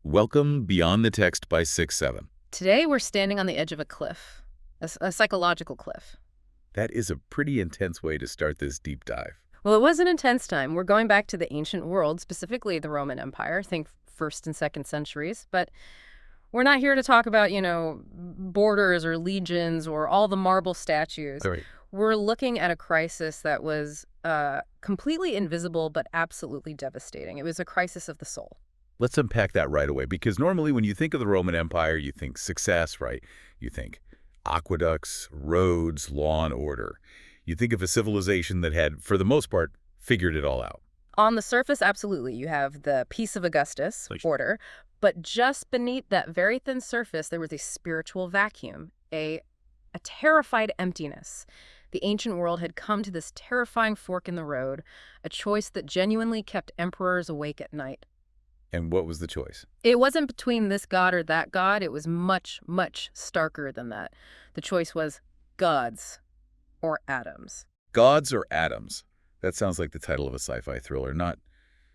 Welcome Beyond the Text by 6-7. Today, we're standing on the edge of a cliff, a psychological cliff. That is a pretty intense way to start this deep dive. Well, it was an intense time. We're going back to the ancient world, specifically the Roman Empire, think 1st and 2nd centuries. But we're not here to talk about, borders or legions or all the marble statues. Sorry. We're looking at a crisis that was completely invisible but absolutely devastating. It was a crisis of the soul. Let's unpack that right away, because normally when you think of the Roman Empire, you think success, right? You think aqueducts, roads, law and order. You think of a civilization that had, for the most part, figured it all out. On the surface, absolutely. You have the Peace of Augustus, order, but just beneath that very thin surface, there was a spiritual vacuum, a terrified emptiness. The ancient world had come to this terrifying fork in the road, a choice that genuinely kept emperors awake at night. And what was the choice? It wasn't between this god or that god. It was much, much starker than that. The choice was gods or atoms. Gods or atoms? That sounds like the title of a sci-fi thriller, not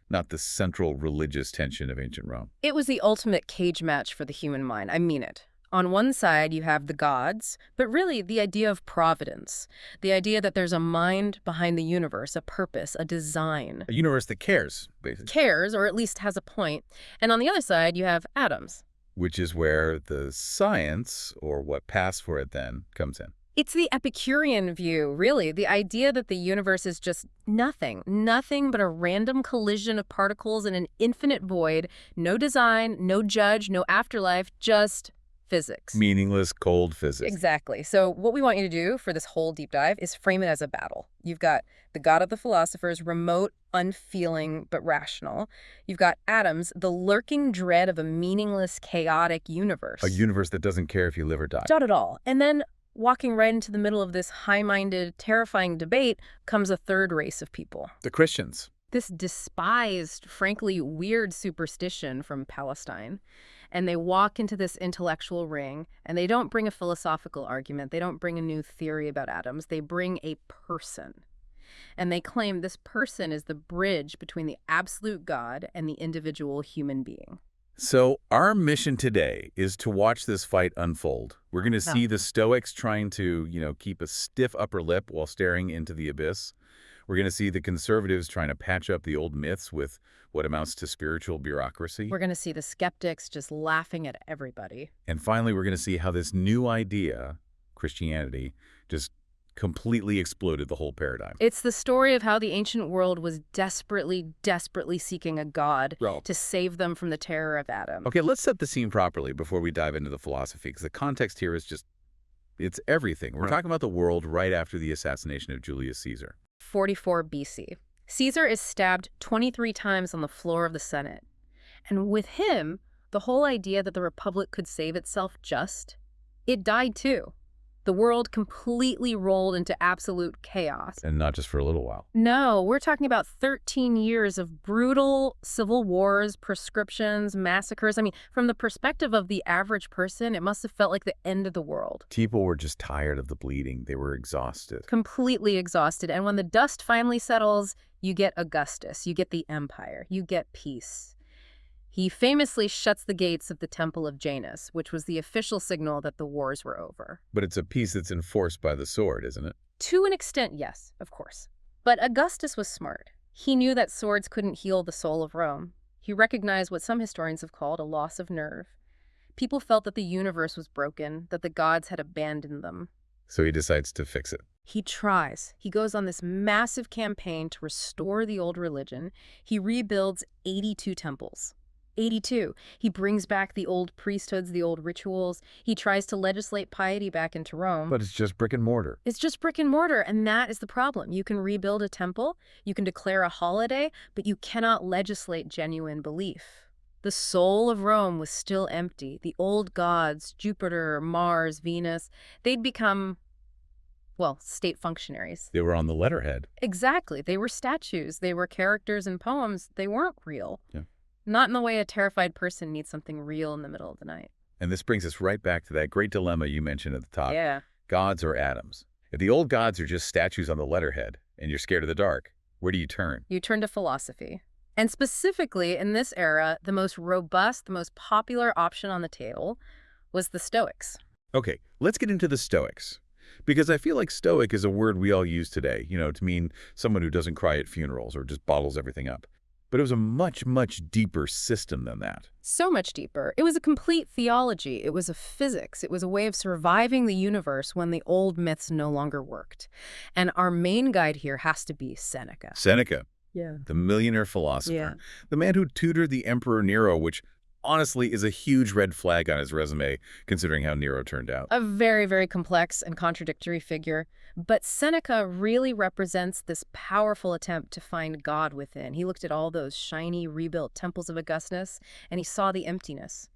the central religious tension of ancient Rome. It was the ultimate cage match for the human mind. I mean it. On one side, you have the gods, but really the idea of providence, the idea that there's a mind behind the universe, a purpose, a design. A universe that cares, basically. Cares, or at least has a point. And on the other side, you have atoms. Which is where the science, or what passed for it then, comes in. It's the Epicurean view, really, the idea that the universe is just nothing but a random collision of particles in an infinite void, no design, no judge, no afterlife, just physics. Meaningless, cold physics. Exactly. So what we want you to do for this whole deep dive is frame it as a battle. You've got the god of the philosophers, remote, unfeeling, but rational. You've got atoms, the lurking dread of a meaningless, chaotic universe. A universe that doesn't care if you live or die. Not at all. And then walking right into the middle of this high-minded, terrifying debate comes a third race of people. The Christians. This despised, frankly weird superstition from Palestine. And they walk into this intellectual ring, and they don't bring a philosophical argument. They don't bring a new theory about atoms. They bring a person. And they claim this person is the bridge between the absolute God and the individual human being. So our mission today is to watch this fight unfold. We're going to see the Stoics trying to, keep a stiff upper lip while staring into the abyss. We're going to see the conservatives trying to patch up the old myths with what amounts to spiritual bureaucracy. We're going to see the skeptics just laughing at everybody. And finally, we're going to see how this new idea, Christianity, just completely exploded the whole paradigm. It's the story of how the ancient world was desperately, desperately seeking a god to save them from the terror of Adam. Okay, let's set the scene properly before we dive into the philosophy, because the context here is it's everything. We're talking about the world right after the assassination of Julius Caesar. 44 BC. Caesar is stabbed 23 times on the floor of the Senate. And with him, the whole idea that the Republic could save itself it died too. The world completely rolled into absolute chaos. And not just for a little while. No, we're talking about 13 years of brutal civil wars, proscriptions, massacres. I mean, from the perspective of the average person, it must have felt like the end of the world. People were just tired of the bleeding. They were exhausted. Completely exhausted. And when the dust finally settles, you get Augustus, you get the empire, you get peace. He famously shuts the gates of the Temple of Janus, which was the official signal that the wars were over. But it's a peace that's enforced by the sword, isn't it? To an extent, yes, of course. But Augustus was smart. He knew that swords couldn't heal the soul of Rome. He recognized what some historians have called a loss of nerve. People felt that the universe was broken, that the gods had abandoned them. So he decides to fix it. He tries. He goes on this massive campaign to restore the old religion. He rebuilds 82 temples. 82. He brings back the old priesthoods, the old rituals. He tries to legislate piety back into Rome. But it's just brick and mortar. It's just brick and mortar, and that is the problem. You can rebuild a temple, you can declare a holiday, but you cannot legislate genuine belief. The soul of Rome was still empty. The old gods, Jupiter, Mars, Venus, they'd become, state functionaries. They were on the letterhead. Exactly. They were statues. They were characters in poems. They weren't real. Yeah. Not in the way a terrified person needs something real in the middle of the night. And this brings us right back to that great dilemma you mentioned at the top. Yeah. Gods or atoms. If the old gods are just statues on the letterhead and you're scared of the dark, where do you turn? You turn to philosophy. And specifically in this era, the most robust, the most popular option on the table was the Stoics. Okay, let's get into the Stoics. Because I feel like Stoic is a word we all use today, to mean someone who doesn't cry at funerals or just bottles everything up. But it was a much, much deeper system than that. So much deeper. It was a complete theology. It was a physics. It was a way of surviving the universe when the old myths no longer worked. And our main guide here has to be Seneca. Seneca, Yeah. the millionaire philosopher, Yeah. the man who tutored the Emperor Nero, which honestly is a huge red flag on his resume, considering how Nero turned out. A very, very complex and contradictory figure. But Seneca really represents this powerful attempt to find God within. He looked at all those shiny, rebuilt temples of Augustus, and he saw the emptiness.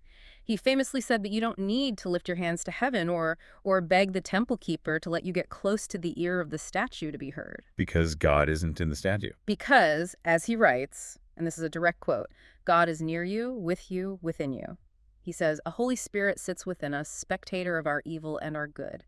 He famously said that you don't need to lift your hands to heaven or beg the temple keeper to let you get close to the ear of the statue to be heard. Because God isn't in the statue. Because, as he writes, and this is a direct quote, God is near you, within you. He says, a Holy Spirit sits within us, spectator of our evil and our good.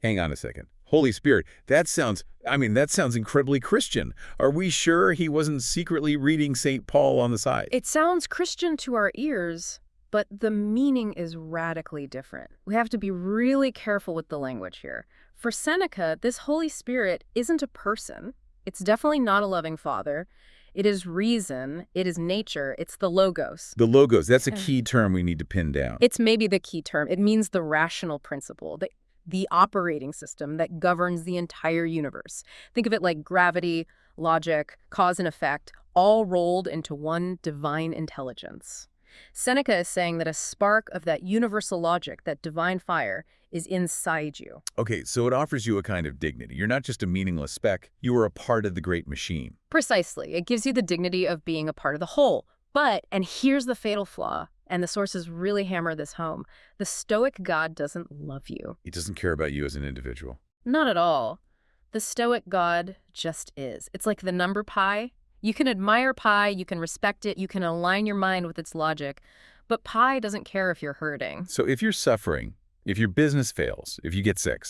Hang on a second. Holy Spirit, that sounds incredibly Christian. Are we sure he wasn't secretly reading St. Paul on the side? It sounds Christian to our ears, but the meaning is radically different. We have to be really careful with the language here. For Seneca, this Holy Spirit isn't a person. It's definitely not a loving father. It is reason, it is nature, it's the logos. The logos, that's a key term we need to pin down. It's maybe the key term. It means the rational principle, the operating system that governs the entire universe. Think of it like gravity, logic, cause and effect, all rolled into one divine intelligence. Seneca is saying that a spark of that universal logic, that divine fire, is inside you. Okay, so it offers you a kind of dignity. You're not just a meaningless speck, you are a part of the great machine. Precisely. It gives you the dignity of being a part of the whole. But, and here's the fatal flaw, and the sources really hammer this home, the Stoic God doesn't love you. He doesn't care about you as an individual. Not at all. The Stoic God just is. It's like the number pi. You can admire pi, you can respect it, you can align your mind with its logic, but pi doesn't care if you're hurting. So if you're suffering, if your business fails, if you get sick,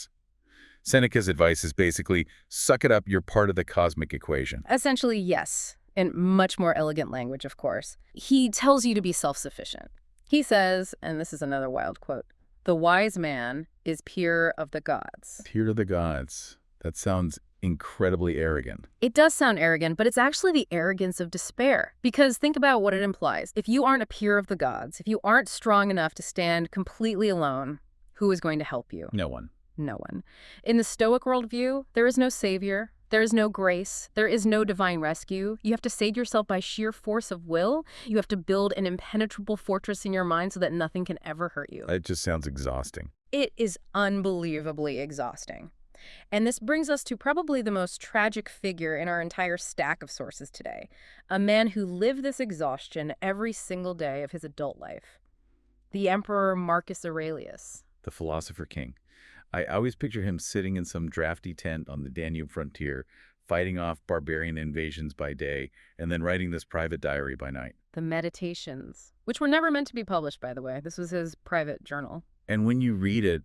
Seneca's advice is basically, suck it up, you're part of the cosmic equation. Essentially, yes. In much more elegant language, of course. He tells you to be self-sufficient. He says, and this is another wild quote, the wise man is peer of the gods. Peer to the gods. That sounds incredibly arrogant. It does sound arrogant, but it's actually the arrogance of despair. Because think about what it implies. If you aren't a peer of the gods, if you aren't strong enough to stand completely alone, who is going to help you? No one. No one. In the Stoic worldview, there is no savior. There is no grace. There is no divine rescue. You have to save yourself by sheer force of will. You have to build an impenetrable fortress in your mind so that nothing can ever hurt you. It just sounds exhausting. It is unbelievably exhausting. And this brings us to probably the most tragic figure in our entire stack of sources today. A man who lived this exhaustion every single day of his adult life. The Emperor Marcus Aurelius. The philosopher king. I always picture him sitting in some drafty tent on the Danube frontier, fighting off barbarian invasions by day, and then writing this private diary by night. The Meditations, which were never meant to be published, by the way. This was his private journal. And when you read it,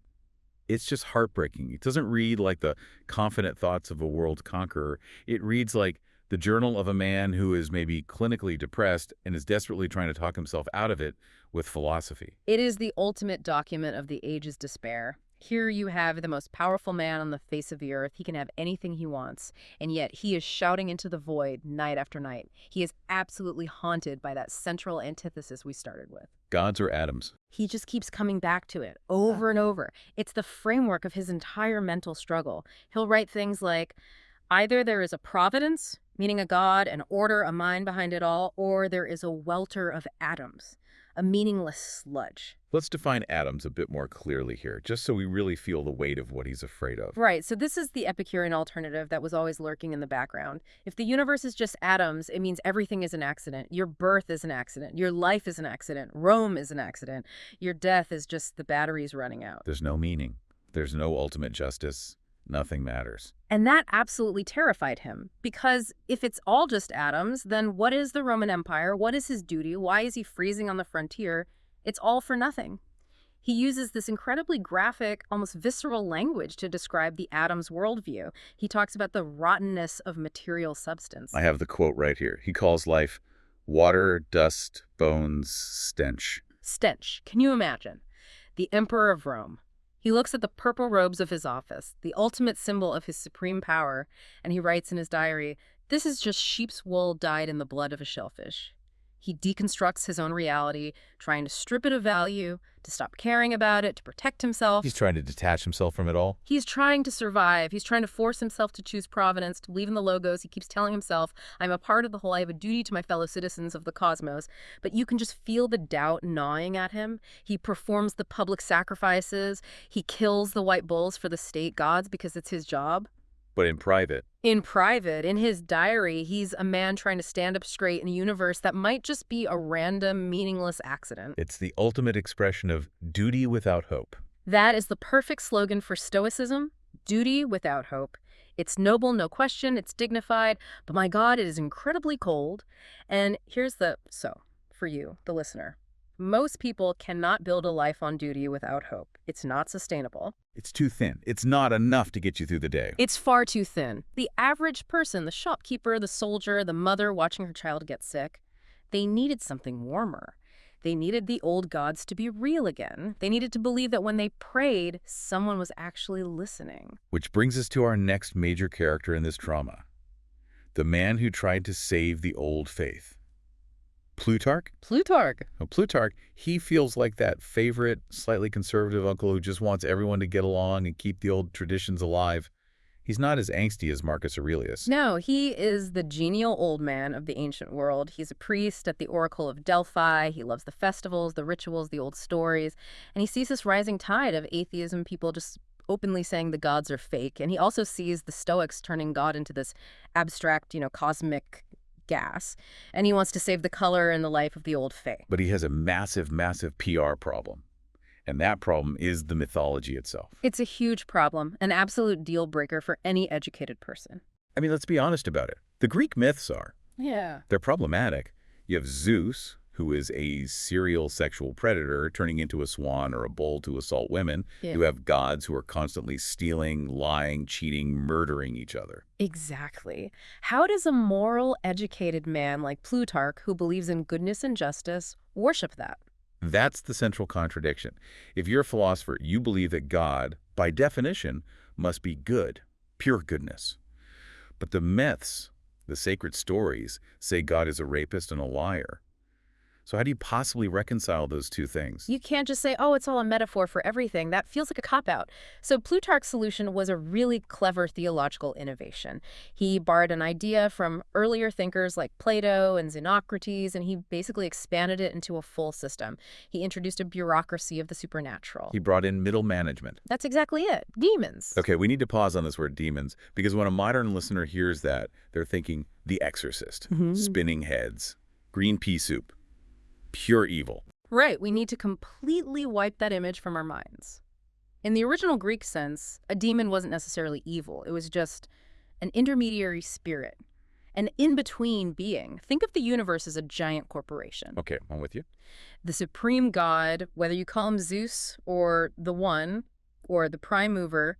it's just heartbreaking. It doesn't read like the confident thoughts of a world conqueror. It reads like the journal of a man who is maybe clinically depressed and is desperately trying to talk himself out of it with philosophy. It is the ultimate document of the age's despair. Here you have the most powerful man on the face of the earth. He can have anything he wants, and yet he is shouting into the void night after night. He is absolutely haunted by that central antithesis we started with. Gods or atoms? He just keeps coming back to it over and over. It's the framework of his entire mental struggle. He'll write things like, either there is a providence, meaning a god, an order, a mind behind it all, or there is a welter of atoms, a meaningless sludge. Let's define atoms a bit more clearly here, just so we really feel the weight of what he's afraid of. Right, so this is the Epicurean alternative that was always lurking in the background. If the universe is just atoms, it means everything is an accident. Your birth is an accident. Your life is an accident. Rome is an accident. Your death is just the batteries running out. There's no meaning. There's no ultimate justice. Nothing matters. And that absolutely terrified him, because if it's all just atoms, then what is the Roman Empire? What is his duty? Why is he freezing on the frontier? It's all for nothing. He uses this incredibly graphic, almost visceral language to describe the atom's worldview. He talks about the rottenness of material substance. I have the quote right here. He calls life Water, dust, bones, stench. Stench. Can you imagine? The Emperor of Rome. He looks at the purple robes of his office, the ultimate symbol of his supreme power, and he writes in his diary, "This is just sheep's wool dyed in the blood of a shellfish." He deconstructs his own reality, trying to strip it of value, to stop caring about it, to protect himself. He's trying to detach himself from it all. He's trying to survive. He's trying to force himself to choose provenance, to believe in the logos. He keeps telling himself, I'm a part of the whole. I have a duty to my fellow citizens of the cosmos. But you can just feel the doubt gnawing at him. He performs the public sacrifices. He kills the white bulls for the state gods because it's his job. But in private. In private, in his diary, he's a man trying to stand up straight in a universe that might just be a random, meaningless accident. It's the ultimate expression of duty without hope. That is the perfect slogan for Stoicism, duty without hope. It's noble, no question, it's dignified, but my God, it is incredibly cold. And here's for you, the listener. Most people cannot build a life on duty without hope. It's not sustainable. It's too thin. It's not enough to get you through the day. It's far too thin. The average person, the shopkeeper, the soldier, the mother watching her child get sick, they needed something warmer. They needed the old gods to be real again. They needed to believe that when they prayed, someone was actually listening. Which brings us to our next major character in this drama. The man who tried to save the old faith. Plutarch? Plutarch. Well, Plutarch, he feels like that favorite, slightly conservative uncle who just wants everyone to get along and keep the old traditions alive. He's not as angsty as Marcus Aurelius. No, he is the genial old man of the ancient world. He's a priest at the Oracle of Delphi. He loves the festivals, the rituals, the old stories. And he sees this rising tide of atheism, people just openly saying the gods are fake. And he also sees the Stoics turning God into this abstract, cosmic gas, and he wants to save the color and the life of the old fae. But he has a massive, massive PR problem. And that problem is the mythology itself. It's a huge problem, an absolute deal breaker for any educated person. I mean, let's be honest about it. The Greek myths are. Yeah. They're problematic. You have Zeus, who is a serial sexual predator turning into a swan or a bull to assault women. Yeah. You have gods who are constantly stealing, lying, cheating, murdering each other. Exactly. How does a moral, educated man like Plutarch, who believes in goodness and justice, worship that? That's the central contradiction. If you're a philosopher, you believe that God, by definition, must be good, pure goodness. But the myths, the sacred stories, say God is a rapist and a liar. So how do you possibly reconcile those two things? You can't just say, oh, it's all a metaphor for everything. That feels like a cop-out. So Plutarch's solution was a really clever theological innovation. He borrowed an idea from earlier thinkers like Plato and Xenocrates, and he basically expanded it into a full system. He introduced a bureaucracy of the supernatural. He brought in middle management. That's exactly it. Demons. Okay, we need to pause on this word demons, because when a modern listener hears that, they're thinking The Exorcist, spinning heads, green pea soup. Pure evil. Right, we need to completely wipe that image from our minds. In the original Greek sense, a demon wasn't necessarily evil. It was just an intermediary spirit, an in-between being. Think of the universe as a giant corporation. Okay, I'm with you. The supreme god, whether you call him Zeus or the One or the prime mover,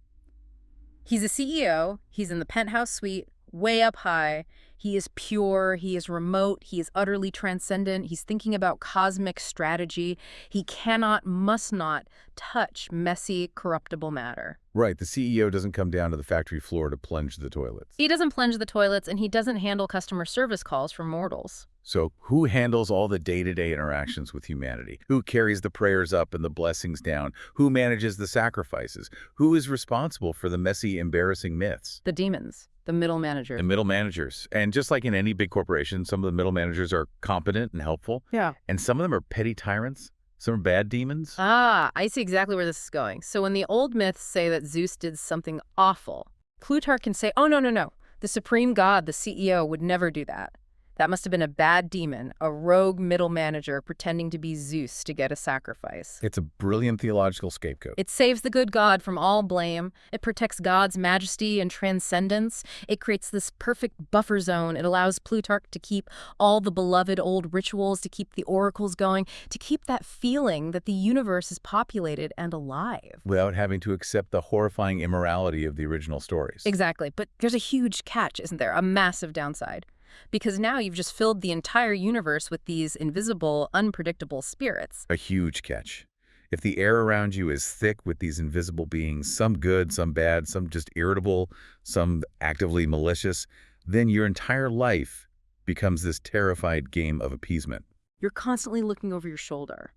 he's a CEO, he's in the penthouse suite, way up high. He is pure, he is remote, he is utterly transcendent, he's thinking about cosmic strategy. He cannot, must not touch messy, corruptible matter. Right, the CEO doesn't come down to the factory floor to plunge the toilets. He doesn't plunge the toilets, and he doesn't handle customer service calls from mortals. So who handles all the day-to-day interactions with humanity? Who carries the prayers up and the blessings down? Who manages the sacrifices? Who is responsible for the messy, embarrassing myths? The demons. The middle managers. The middle managers. And just like in any big corporation, some of the middle managers are competent and helpful. Yeah. And some of them are petty tyrants. Some are bad demons. Ah, I see exactly where this is going. So when the old myths say that Zeus did something awful, Plutarch can say, oh, no. The supreme god, the CEO, would never do that. That must have been a bad demon, a rogue middle manager pretending to be Zeus to get a sacrifice. It's a brilliant theological scapegoat. It saves the good God from all blame. It protects God's majesty and transcendence. It creates this perfect buffer zone. It allows Plutarch to keep all the beloved old rituals, to keep the oracles going, to keep that feeling that the universe is populated and alive. Without having to accept the horrifying immorality of the original stories. Exactly. But there's a huge catch, isn't there? A massive downside. because now you've just filled the entire universe with these invisible, unpredictable spirits. A huge catch. If the air around you is thick with these invisible beings, some good, some bad, some just irritable, some actively malicious, then your entire life becomes this terrified game of appeasement. You're constantly looking over your shoulder.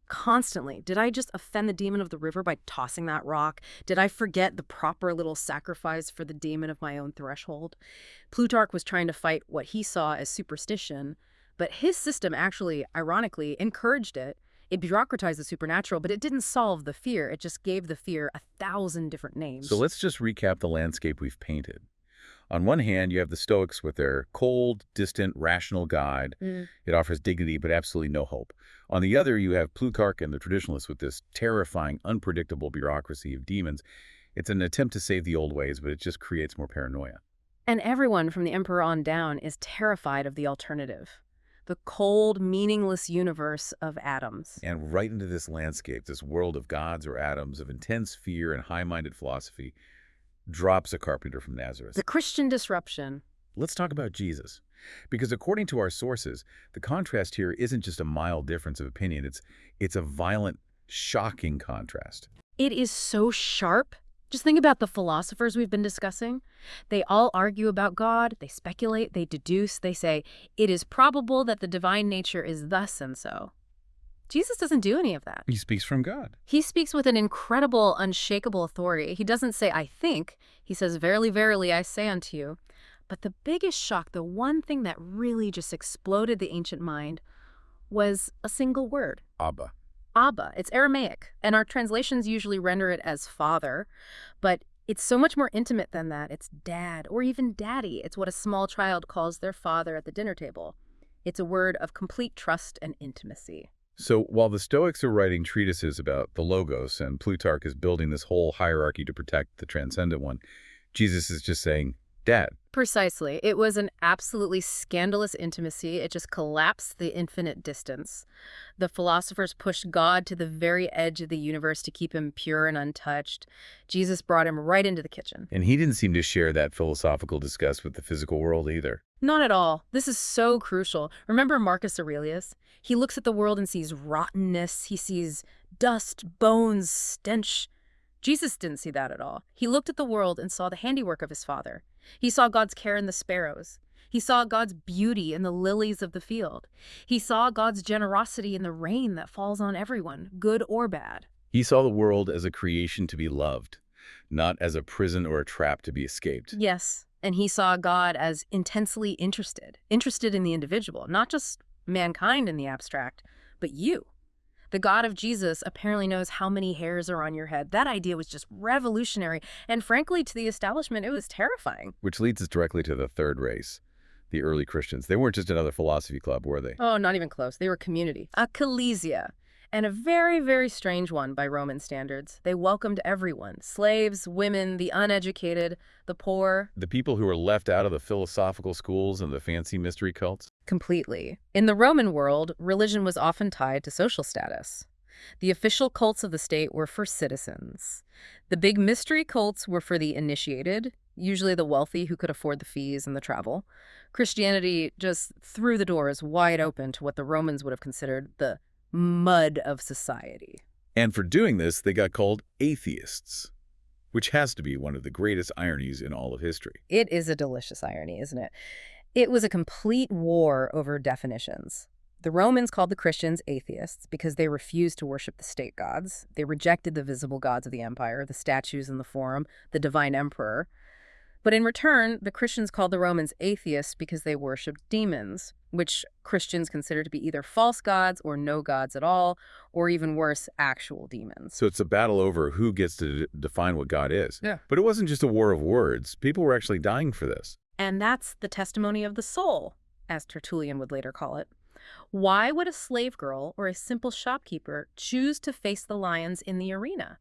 Constantly. Did I just offend the demon of the river by tossing that rock? Did I forget the proper little sacrifice for the demon of my own threshold? Plutarch was trying to fight what he saw as superstition, but his system actually, ironically, encouraged it. It bureaucratized the supernatural, but it didn't solve the fear. It just gave the fear 1,000 different names. So let's just recap the landscape we've painted. On one hand, you have the Stoics with their cold, distant, rational God. It offers dignity, but absolutely no hope. On the other, you have Plutarch and the traditionalists with this terrifying, unpredictable bureaucracy of demons. It's an attempt to save the old ways, but it just creates more paranoia. And everyone from the emperor on down is terrified of the alternative. The cold, meaningless universe of atoms. And right into this landscape, this world of gods or atoms, of intense fear and high-minded philosophy, drops a carpenter from Nazareth. The Christian disruption. Let's talk about Jesus. Because according to our sources, the contrast here isn't just a mild difference of opinion. It's a violent, shocking contrast. It is so sharp. Just think about the philosophers we've been discussing. They all argue about God, they speculate, they deduce, they say, it is probable that the divine nature is thus and so. Jesus doesn't do any of that. He speaks from God. He speaks with an incredible, unshakable authority. He doesn't say, I think. He says, verily, verily, I say unto you. But the biggest shock, the one thing that really just exploded the ancient mind, was a single word. Abba. Abba. It's Aramaic, and our translations usually render it as father, but it's so much more intimate than that. It's dad, or even daddy. It's what a small child calls their father at the dinner table. It's a word of complete trust and intimacy. So while the Stoics are writing treatises about the Logos and Plutarch is building this whole hierarchy to protect the transcendent one, Jesus is just saying, Dad. Precisely. It was an absolutely scandalous intimacy. It just collapsed the infinite distance. The philosophers pushed God to the very edge of the universe to keep him pure and untouched. Jesus brought him right into the kitchen. And he didn't seem to share that philosophical disgust with the physical world either. Not at all. This is so crucial. Remember Marcus Aurelius? He looks at the world and sees rottenness. He sees dust, bones, stench. Jesus didn't see that at all. He looked at the world and saw the handiwork of his Father. He saw God's care in the sparrows. He saw God's beauty in the lilies of the field. He saw God's generosity in the rain that falls on everyone, good or bad. He saw the world as a creation to be loved, not as a prison or a trap to be escaped. Yes, and he saw God as intensely interested in the individual, not just mankind in the abstract, but you. The God of Jesus apparently knows how many hairs are on your head. That idea was just revolutionary, and frankly, to the establishment, it was terrifying. Which leads us directly to the third race, the early Christians. They weren't just another philosophy club, were they? Oh, not even close. They were a community, a ecclesia, and a very, very strange one by Roman standards. They welcomed everyone, slaves, women, the uneducated, the poor. The people who were left out of the philosophical schools and the fancy mystery cults? Completely. In the Roman world, religion was often tied to social status. The official cults of the state were for citizens. The big mystery cults were for the initiated, usually the wealthy who could afford the fees and the travel. Christianity just threw the doors wide open to what the Romans would have considered the mud of society. And for doing this, they got called atheists, which has to be one of the greatest ironies in all of history. It is a delicious irony, isn't it? It was a complete war over definitions. The Romans called the Christians atheists because they refused to worship the state gods. They rejected the visible gods of the empire, the statues in the forum, the divine emperor. But in return, the Christians called the Romans atheists because they worshipped demons, which Christians considered to be either false gods or no gods at all, or even worse, actual demons. So it's a battle over who gets to define what God is. Yeah. But it wasn't just a war of words. People were actually dying for this. And that's the testimony of the soul, as Tertullian would later call it. Why would a slave girl or a simple shopkeeper choose to face the lions in the arena?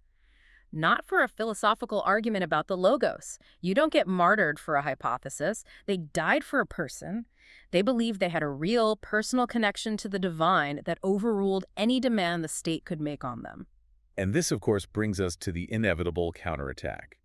Not for a philosophical argument about the logos. You don't get martyred for a hypothesis. They died for a person. They believed they had a real personal connection to the divine that overruled any demand the state could make on them. And this, of course, brings us to the inevitable counterattack.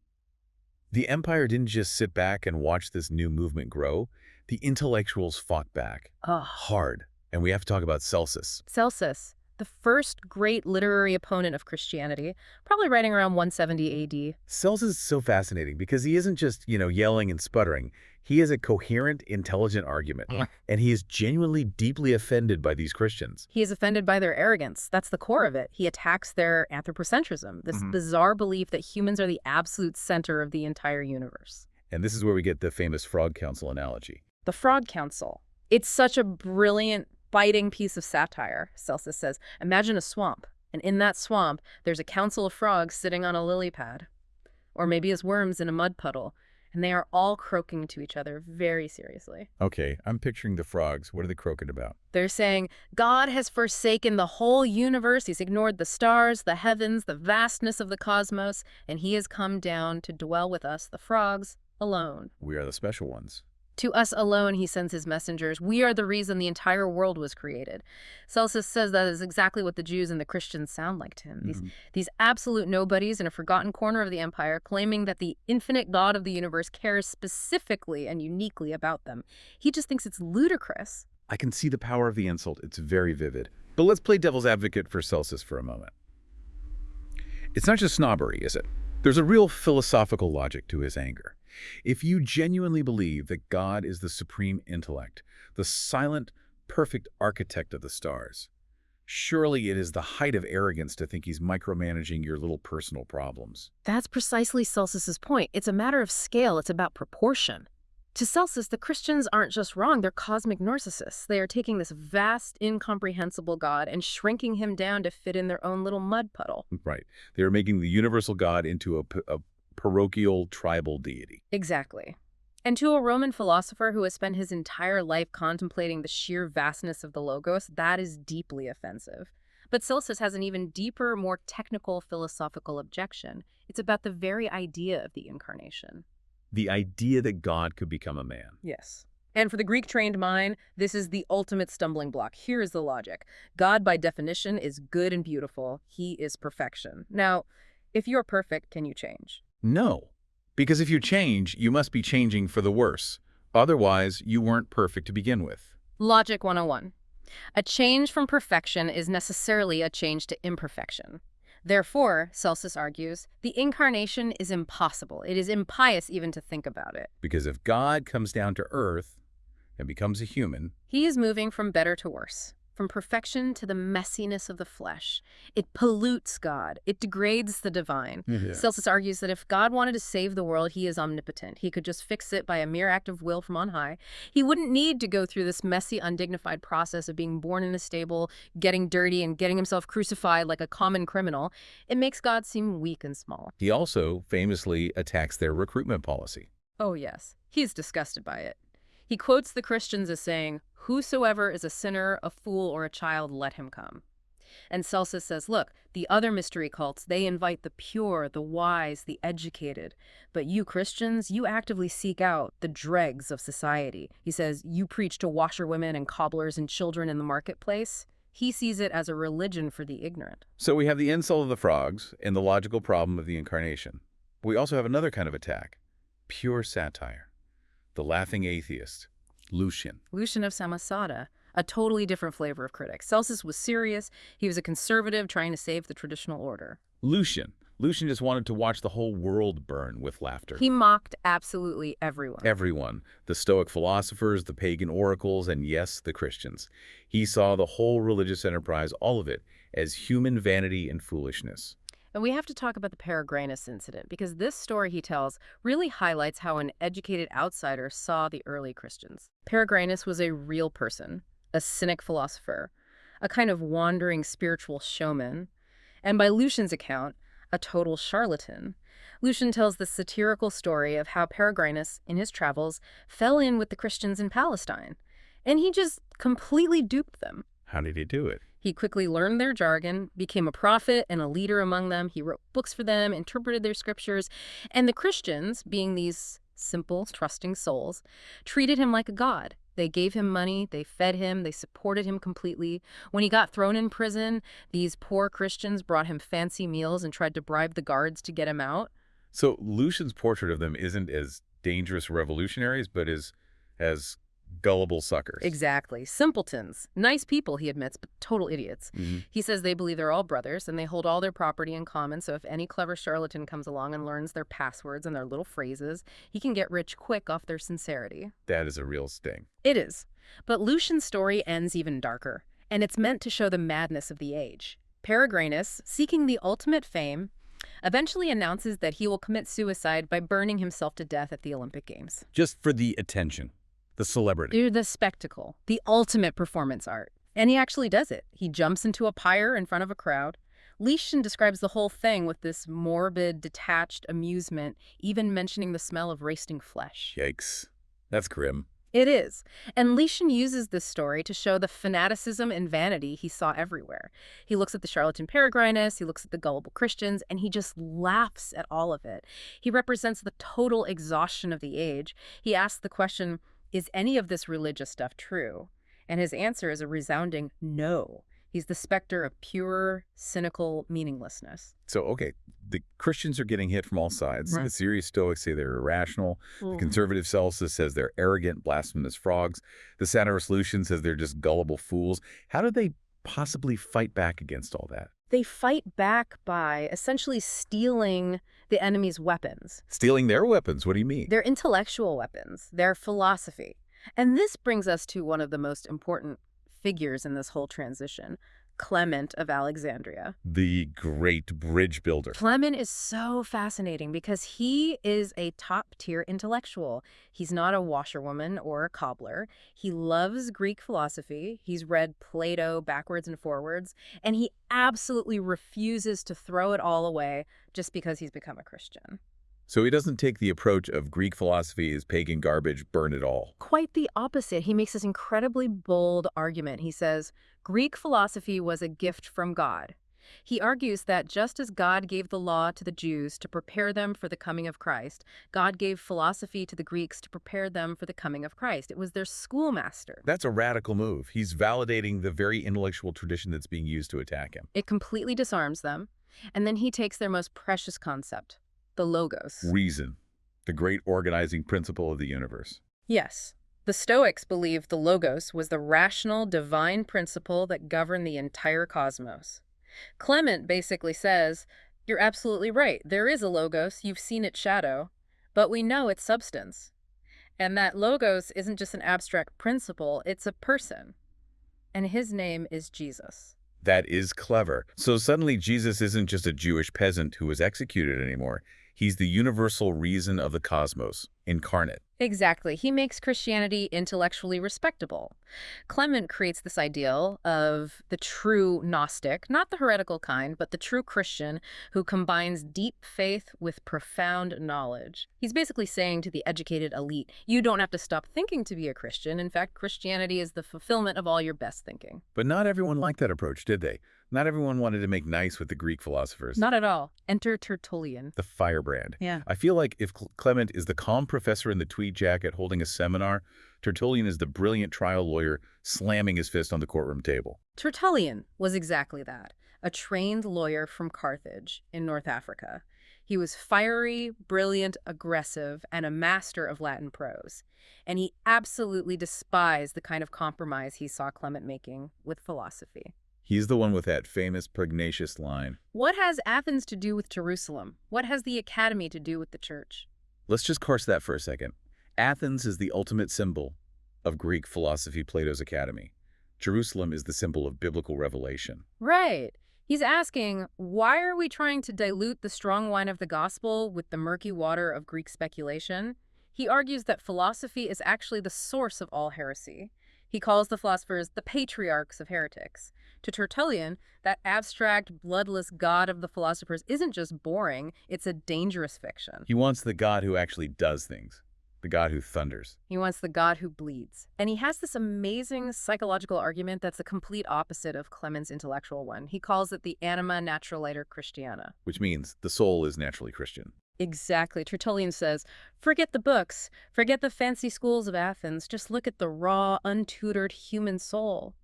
The empire didn't just sit back and watch this new movement grow. The intellectuals fought back. Ugh. Hard. And we have to talk about Celsus. Celsus, the first great literary opponent of Christianity, probably writing around 170 AD. Celsus is so fascinating because he isn't just, yelling and sputtering. He has a coherent, intelligent argument, and he is genuinely deeply offended by these Christians. He is offended by their arrogance. That's the core of it. He attacks their anthropocentrism, this bizarre belief that humans are the absolute center of the entire universe. And this is where we get the famous Frog Council analogy. The Frog Council. It's such a brilliant, biting piece of satire, Celsus says. Imagine a swamp, and in that swamp, there's a council of frogs sitting on a lily pad, or maybe as worms in a mud puddle, and they are all croaking to each other very seriously. Okay, I'm picturing the frogs. What are they croaking about? They're saying, God has forsaken the whole universe. He's ignored the stars, the heavens, the vastness of the cosmos, and he has come down to dwell with us, the frogs, alone. We are the special ones. To us alone, he sends his messengers. We are the reason the entire world was created. Celsus says that is exactly what the Jews and the Christians sound like to him. These absolute nobodies in a forgotten corner of the empire, claiming that the infinite God of the universe cares specifically and uniquely about them. He just thinks it's ludicrous. I can see the power of the insult. It's very vivid. But let's play devil's advocate for Celsus for a moment. It's not just snobbery, is it? There's a real philosophical logic to his anger. If you genuinely believe that God is the supreme intellect, the silent, perfect architect of the stars, surely it is the height of arrogance to think he's micromanaging your little personal problems. That's precisely Celsus's point. It's a matter of scale. It's about proportion. To Celsus, the Christians aren't just wrong. They're cosmic narcissists. They are taking this vast, incomprehensible God and shrinking him down to fit in their own little mud puddle. Right. They are making the universal God into a parochial tribal deity. Exactly. And to a Roman philosopher who has spent his entire life contemplating the sheer vastness of the Logos, that is deeply offensive. But Celsus has an even deeper, more technical philosophical objection. It's about the very idea of the Incarnation. The idea that God could become a man. Yes. And for the Greek-trained mind, this is the ultimate stumbling block. Here is the logic. God, by definition, is good and beautiful. He is perfection. Now, if you're perfect, can you change? No, because if you change, you must be changing for the worse. Otherwise, you weren't perfect to begin with. Logic 101. A change from perfection is necessarily a change to imperfection. Therefore, Celsus argues, the Incarnation is impossible. It is impious even to think about it. Because if God comes down to earth and becomes a human, he is moving from better to worse. From perfection to the messiness of the flesh. It pollutes God. It degrades the divine. Celsus argues that if God wanted to save the world, he is omnipotent. He could just fix it by a mere act of will from on high. He wouldn't need to go through this messy, undignified process of being born in a stable, getting dirty, and getting himself crucified like a common criminal. It makes God seem weak and small. He also famously attacks their recruitment policy. Oh, yes. He's disgusted by it. He quotes the Christians as saying, "Whosoever is a sinner, a fool, or a child, let him come." And Celsus says, look, the other mystery cults, they invite the pure, the wise, the educated. But you Christians, you actively seek out the dregs of society. He says, you preach to washerwomen and cobblers and children in the marketplace. He sees it as a religion for the ignorant. So we have the insult of the frogs and the logical problem of the Incarnation. We also have another kind of attack, pure satire. The laughing atheist, Lucian. Lucian of Samosata, a totally different flavor of critic. Celsus was serious. He was a conservative trying to save the traditional order. Lucian just wanted to watch the whole world burn with laughter. He mocked absolutely everyone. Everyone. The Stoic philosophers, the pagan oracles, and yes, the Christians. He saw the whole religious enterprise, all of it, as human vanity and foolishness. And we have to talk about the Peregrinus incident, because this story he tells really highlights how an educated outsider saw the early Christians. Peregrinus was a real person, a cynic philosopher, a kind of wandering spiritual showman, and by Lucian's account, a total charlatan. Lucian tells the satirical story of how Peregrinus, in his travels, fell in with the Christians in Palestine, and he just completely duped them. How did he do it? He quickly learned their jargon, became a prophet and a leader among them. He wrote books for them, interpreted their scriptures, and the Christians, being these simple, trusting souls, treated him like a god. They gave him money, they fed him, they supported him completely. When he got thrown in prison, these poor Christians brought him fancy meals and tried to bribe the guards to get him out. So Lucian's portrait of them isn't as dangerous revolutionaries, but as Gullible suckers. Exactly. Simpletons. Nice people, he admits, but total idiots. He says they believe they're all brothers and they hold all their property in common, so if any clever charlatan comes along and learns their passwords and their little phrases, he can get rich quick off their sincerity. That is a real sting. It is. But Lucian's story ends even darker, and it's meant to show the madness of the age. Peregrinus, seeking the ultimate fame, eventually announces that he will commit suicide by burning himself to death at the Olympic Games. Just for the attention. The celebrity. The spectacle, the ultimate performance art. And he actually does it. He jumps into a pyre in front of a crowd. Lucian describes the whole thing with this morbid, detached amusement, even mentioning the smell of roasting flesh. Yikes. That's grim. It is. And Lucian uses this story to show the fanaticism and vanity he saw everywhere. He looks at the charlatan Peregrinus, he looks at the gullible Christians, and he just laughs at all of it. He represents the total exhaustion of the age. He asks the question, is any of this religious stuff true? And his answer is a resounding no. He's the specter of pure, cynical meaninglessness. So, okay, the Christians are getting hit from all sides. Right. The serious Stoics say they're irrational. The conservative Celsus says they're arrogant, blasphemous frogs. The satirist Lucian says they're just gullible fools. How do they possibly fight back against all that? They fight back by essentially stealing the enemy's weapons. Stealing their weapons? What do you mean? Their intellectual weapons, their philosophy. And this brings us to one of the most important figures in this whole transition, Clement of Alexandria. The great bridge builder. Clement is so fascinating because he is a top-tier intellectual. He's not a washerwoman or a cobbler. He loves Greek philosophy. He's read Plato backwards and forwards, and he absolutely refuses to throw it all away just because he's become a Christian. So he doesn't take the approach of Greek philosophy is pagan garbage, burn it all. Quite the opposite. He makes this incredibly bold argument. He says, Greek philosophy was a gift from God. He argues that just as God gave the law to the Jews to prepare them for the coming of Christ, God gave philosophy to the Greeks to prepare them for the coming of Christ. It was their schoolmaster. That's a radical move. He's validating the very intellectual tradition that's being used to attack him. It completely disarms them, and then he takes their most precious concept, the logos. Reason, the great organizing principle of the universe. Yes. The Stoics believed the logos was the rational, divine principle that governed the entire cosmos. Clement basically says, you're absolutely right. There is a logos. You've seen its shadow. But we know its substance. And that logos isn't just an abstract principle. It's a person. And his name is Jesus. That is clever. So suddenly Jesus isn't just a Jewish peasant who was executed anymore. He's the universal reason of the cosmos, incarnate. Exactly. He makes Christianity intellectually respectable. Clement creates this ideal of the true Gnostic, not the heretical kind, but the true Christian who combines deep faith with profound knowledge. He's basically saying to the educated elite, you don't have to stop thinking to be a Christian. In fact, Christianity is the fulfillment of all your best thinking. But not everyone liked that approach, did they? Not everyone wanted to make nice with the Greek philosophers. Not at all. Enter Tertullian. The firebrand. Yeah. I feel like if Clement is the calm professor in the tweed jacket holding a seminar, Tertullian is the brilliant trial lawyer slamming his fist on the courtroom table. Tertullian was exactly that, a trained lawyer from Carthage in North Africa. He was fiery, brilliant, aggressive, and a master of Latin prose. And he absolutely despised the kind of compromise he saw Clement making with philosophy. He's the one with that famous pugnacious line. What has Athens to do with Jerusalem? What has the academy to do with the church? Let's just parse that for a second. Athens is the ultimate symbol of Greek philosophy, Plato's academy. Jerusalem is the symbol of biblical revelation. Right. He's asking, why are we trying to dilute the strong wine of the gospel with the murky water of Greek speculation? He argues that philosophy is actually the source of all heresy. He calls the philosophers the patriarchs of heretics. To Tertullian, that abstract, bloodless god of the philosophers isn't just boring, it's a dangerous fiction. He wants the God who actually does things, the God who thunders. He wants the God who bleeds. And he has this amazing psychological argument that's the complete opposite of Clement's intellectual one. He calls it the anima naturaliter Christiana. Which means the soul is naturally Christian. Exactly. Tertullian says, forget the books, forget the fancy schools of Athens, just look at the raw, untutored human soul.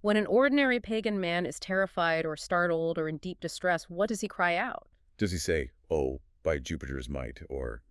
When an ordinary pagan man is terrified or startled or in deep distress, what does he cry out? Does he say, oh, by Jupiter's might, or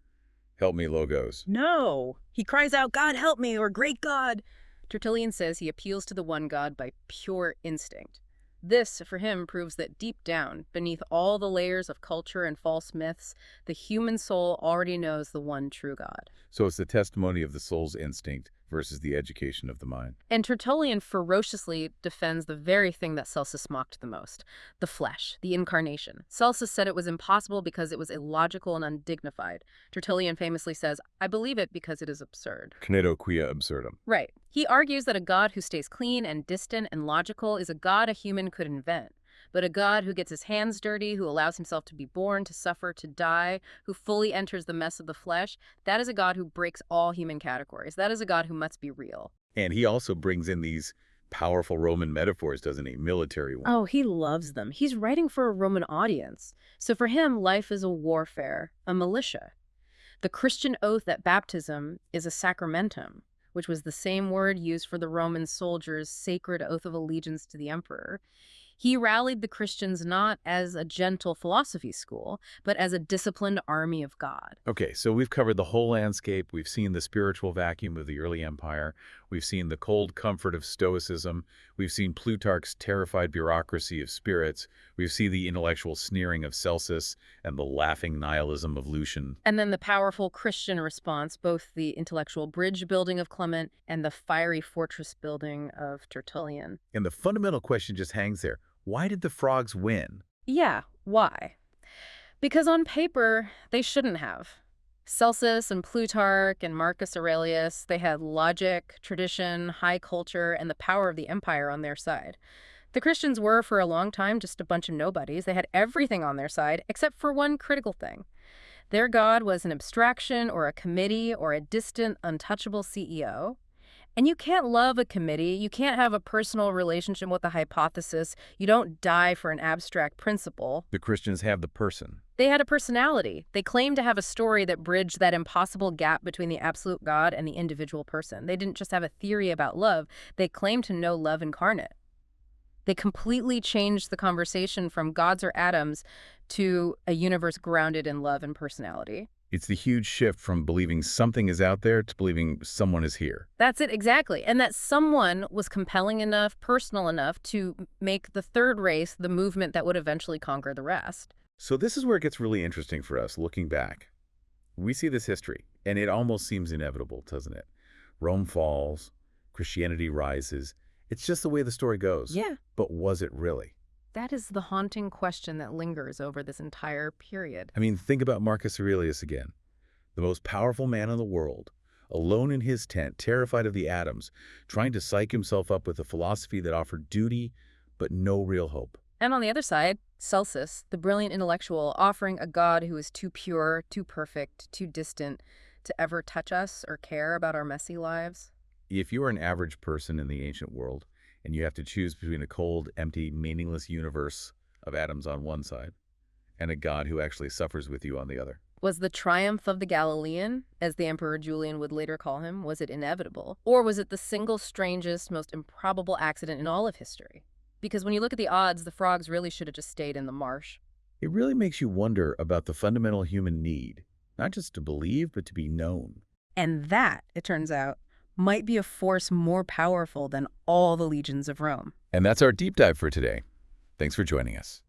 Help me, Logos. No. He cries out, God help me, or great God. Tertullian says he appeals to the one God by pure instinct. This, for him, proves that deep down, beneath all the layers of culture and false myths, the human soul already knows the one true God. So it's the testimony of the soul's instinct versus the education of the mind. And Tertullian ferociously defends the very thing that Celsus mocked the most, the flesh, the incarnation. Celsus said it was impossible because it was illogical and undignified. Tertullian famously says, I believe it because it is absurd. Conedo quia absurdum. Right. He argues that a God who stays clean and distant and logical is a God a human could invent. But a God who gets his hands dirty, who allows himself to be born, to suffer, to die, who fully enters the mess of the flesh, that is a God who breaks all human categories. That is a God who must be real. And he also brings in these powerful Roman metaphors, doesn't he? Military ones. Oh, he loves them. He's writing for a Roman audience. So for him, life is a warfare, a militia. The Christian oath at baptism is a sacramentum, which was the same word used for the Roman soldiers' sacred oath of allegiance to the emperor. He rallied the Christians not as a gentle philosophy school, but as a disciplined army of God. Okay, so we've covered the whole landscape. We've seen the spiritual vacuum of the early empire. We've seen the cold comfort of Stoicism. We've seen Plutarch's terrified bureaucracy of spirits. We've seen the intellectual sneering of Celsus and the laughing nihilism of Lucian. And then the powerful Christian response, both the intellectual bridge building of Clement and the fiery fortress building of Tertullian. And the fundamental question just hangs there. Why did the frogs win? Yeah, why? Because on paper, they shouldn't have. Celsus and Plutarch and Marcus Aurelius, they had logic, tradition, high culture, and the power of the empire on their side. The Christians were, for a long time, just a bunch of nobodies. They had everything on their side, except for one critical thing. Their God was an abstraction or a committee or a distant, untouchable CEO. And you can't love a committee. You can't have a personal relationship with a hypothesis. You don't die for an abstract principle. The Christians have the person. They had a personality. They claimed to have a story that bridged that impossible gap between the absolute God and the individual person. They didn't just have a theory about love. They claimed to know love incarnate. They completely changed the conversation from gods or atoms to a universe grounded in love and personality. It's the huge shift from believing something is out there to believing someone is here. That's it, exactly. And that someone was compelling enough, personal enough to make the third race the movement that would eventually conquer the rest. So this is where it gets really interesting for us, looking back. We see this history, and it almost seems inevitable, doesn't it? Rome falls, Christianity rises. It's just the way the story goes. Yeah. But was it really? That is the haunting question that lingers over this entire period. I mean, think about Marcus Aurelius again. The most powerful man in the world, alone in his tent, terrified of the atoms, trying to psych himself up with a philosophy that offered duty, but no real hope. And on the other side, Celsus, the brilliant intellectual, offering a God who is too pure, too perfect, too distant to ever touch us or care about our messy lives. If you are an average person in the ancient world, and you have to choose between a cold, empty, meaningless universe of atoms on one side and a God who actually suffers with you on the other. Was the triumph of the Galilean, as the Emperor Julian would later call him, was it inevitable? Or was it the single strangest, most improbable accident in all of history? Because when you look at the odds, the frogs really should have just stayed in the marsh. It really makes you wonder about the fundamental human need, not just to believe, but to be known. And that, it turns out, might be a force more powerful than all the legions of Rome. And that's our deep dive for today. Thanks for joining us.